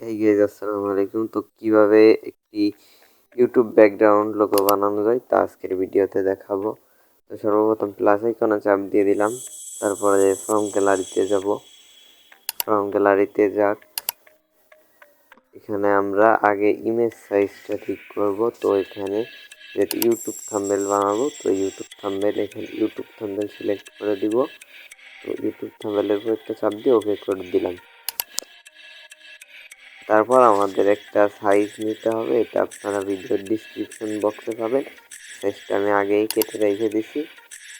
এই গাইস আসসালামু আলাইকুম। তো কিভাবে একটি ইউটিউব ব্যাকগ্রাউন্ড লোগো বানানো যায় তা আজকের ভিডিওতে দেখাবো। তো সর্বপ্রথম প্লাস আইকনে চাপ দিয়ে দিলাম, তারপরে ফ্রম গ্যালারিতে যাব। ফ্রম গ্যালারিতে যাক, এখানে আমরা আগে ইমেজ সাইজটা ঠিক করব। তো এখানে যেহেতু ইউটিউব থাম্বনেল বানাবো, তো ইউটিউব থাম্বনেল এখানে ইউটিউব থাম্বনেল সিলেক্ট করে দিব। তো ইউটিউব থাম্বনেলের উপর একটা চাপ দিয়ে ওকে করে দিলাম। তারপর আমাদের একটা সাইজ নিতে হবে, এটা আপনারা ভিডিওর ডিসক্রিপশন বক্সে পাবেন। সাইজটা আমি আগেই কেটে রেখে দিছি।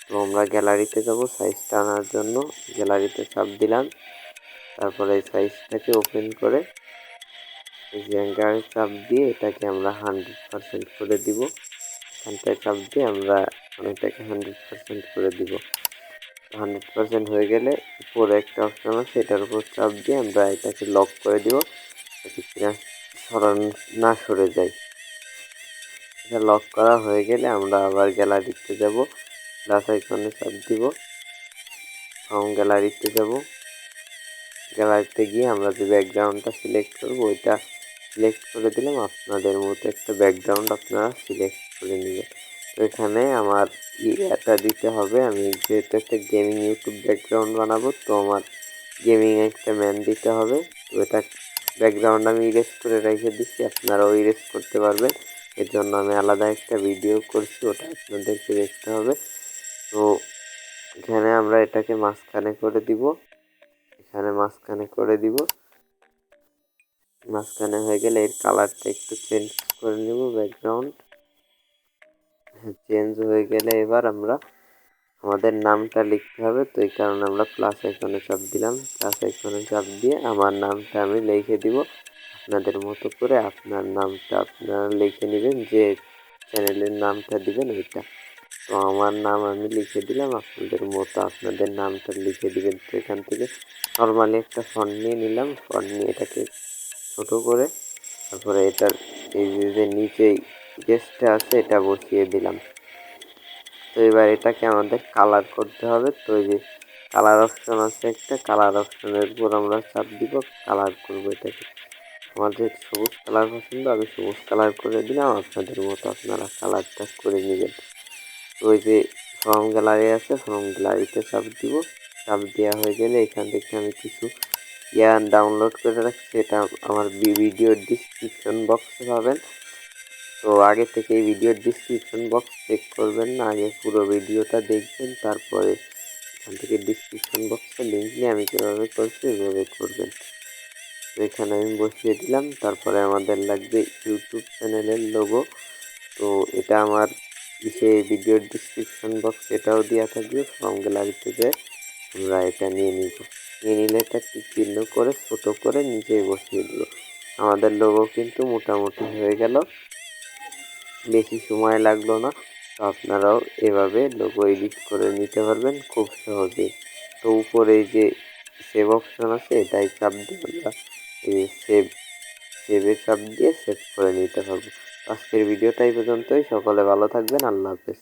তো আমরা গ্যালারিতে যাব সাইজটা আনার জন্য। গ্যালারিতে চাপ দিলাম, তারপরে এই সাইজটাকে ওপেন করে এই অ্যাঙ্কারে চাপ দিয়ে এটাকে আমরা 100% করে দিব। এখানটায় চাপ দিয়ে আমরা এটাকে 100% করে দিব। 100% হয়ে গেলে উপরে একটা অপশন আছে, এটার উপর চাপ দিয়ে আমরা এটাকে লক করে দিব, সরানো না সরে যায়। এটা লক করা হয়ে গেলে আমরা আবার গ্যালারিতে যাব, প্লাস আইকনে চাপ দিব, ফ্রম গ্যালারিতে যাব। গ্যালারিতে গিয়ে আমরা যে ব্যাকগ্রাউন্ডটা সিলেক্ট করব ওইটা সিলেক্ট করে দিলাম। আপনাদের মতো একটা ব্যাকগ্রাউন্ড আপনারা সিলেক্ট করে নেবেন। তো এখানে আমার এটা দিতে হবে, আমি যেহেতু একটা গেমিং ইউটিউব ব্যাকগ্রাউন্ড বানাবো, তো আমার গেমিং একটা ম্যান দিতে হবে। তো এটা ব্যাকগ্রাউন্ড আমি ইরেজ করে রেখে দিচ্ছি, আপনারাও ইরেজ করতে পারবেন। এর জন্য আমি আলাদা একটা ভিডিও করছি, ওটা আপনাদেরকে দেখতে হবে। তো এখানে আমরা এটাকে মাঝখানে করে দিব, এখানে মাঝখানে করে দিব। মাঝখানে হয়ে গেলে এর কালারটা একটু চেঞ্জ করে নেব। ব্যাকগ্রাউন্ড চেঞ্জ হয়ে গেলে এবার আমরা আমাদের নামটা লিখতে হবে। তো এই কারণে আমরা প্লাস আইকনে চাপ দিলাম। প্লাস আইকনে চাপ দিয়ে আমার নামটা আমি লিখে দিব। আপনাদের মতো করে আপনার নামটা আপনারা লিখে নেবেন, যে চ্যানেলের নামটা দিবেন ওইটা। তো আমার নাম আমি লিখে দিলাম, আপনাদের মতো আপনাদের নামটা লিখে দিবেন। তো এখান থেকে নর্মালি একটা ফন্ট নিয়ে নিলাম, ফন্ট নিয়ে এটাকে ছোট করে তারপরে এটার এই যে নিচেই গেস্টটা আছে এটা বসিয়ে দিলাম। তো এবার এটাকে আমাদের কালার করতে হবে। তো এই যে কালার অপশন আছে একটা, কালার অপশনের উপর আমরা চাপ দিব, কালার করবো এটাকে। আমার যেহেতু সবুজ কালার পছন্দ, আমি সবুজ কালার করে দিলাম, আপনাদের মতো আপনারা কালারটা করে নেবেন। তো ওই যে ফ্রম গ্যালারি আছে, ফ্রম গ্যালারিতে চাপ দিব। চাপ দেওয়া হয়ে গেলে এখান থেকে আমি কিছু ডাউনলোড করে রাখছি, এটা আমার ভিডিওর ডিসক্রিপশন বক্সে পাবেন। তো আগে থেকে এই ভিডিওর ডিসক্রিপশন বক্স চেক করবেন না, আগে পুরো ভিডিওটা দেখবেন, তারপরে এখান থেকে ডিসক্রিপশন বক্সে লিঙ্ক নিয়ে আমি কীভাবে করছি ওইভাবে করবেন। তো এখানে আমি বসিয়ে দিলাম। তারপরে আমাদের লাগবে ইউটিউব চ্যানেলের লোগো। তো এটা আমার ভিডিওর ডিসক্রিপশন বক্স এটাও দেওয়া থাকবে। ফ্রম গ্যালারিতে যে আমরা এটা নিয়ে নিব, নিয়ে নিলে এটা টিক চিহ্ন করে ছোটো করে নিচে বসিয়ে দিব। আমাদের লোগো কিন্তু মোটামুটি হয়ে গেল, বেশি সময় লাগলো না। তো আপনারাও এভাবে লোগো এডিট করে নিতে পারবেন খুব সহজেই। তো উপরে যে সেভ অপশন আছে এটাই চাপ দিয়ে আমরা এই সেভে চাপ দিয়ে সেভ করে নিতে পারবো। আজকের ভিডিওটা এই পর্যন্তই। সকলে ভালো থাকবেন। আল্লাহ হাফেজ।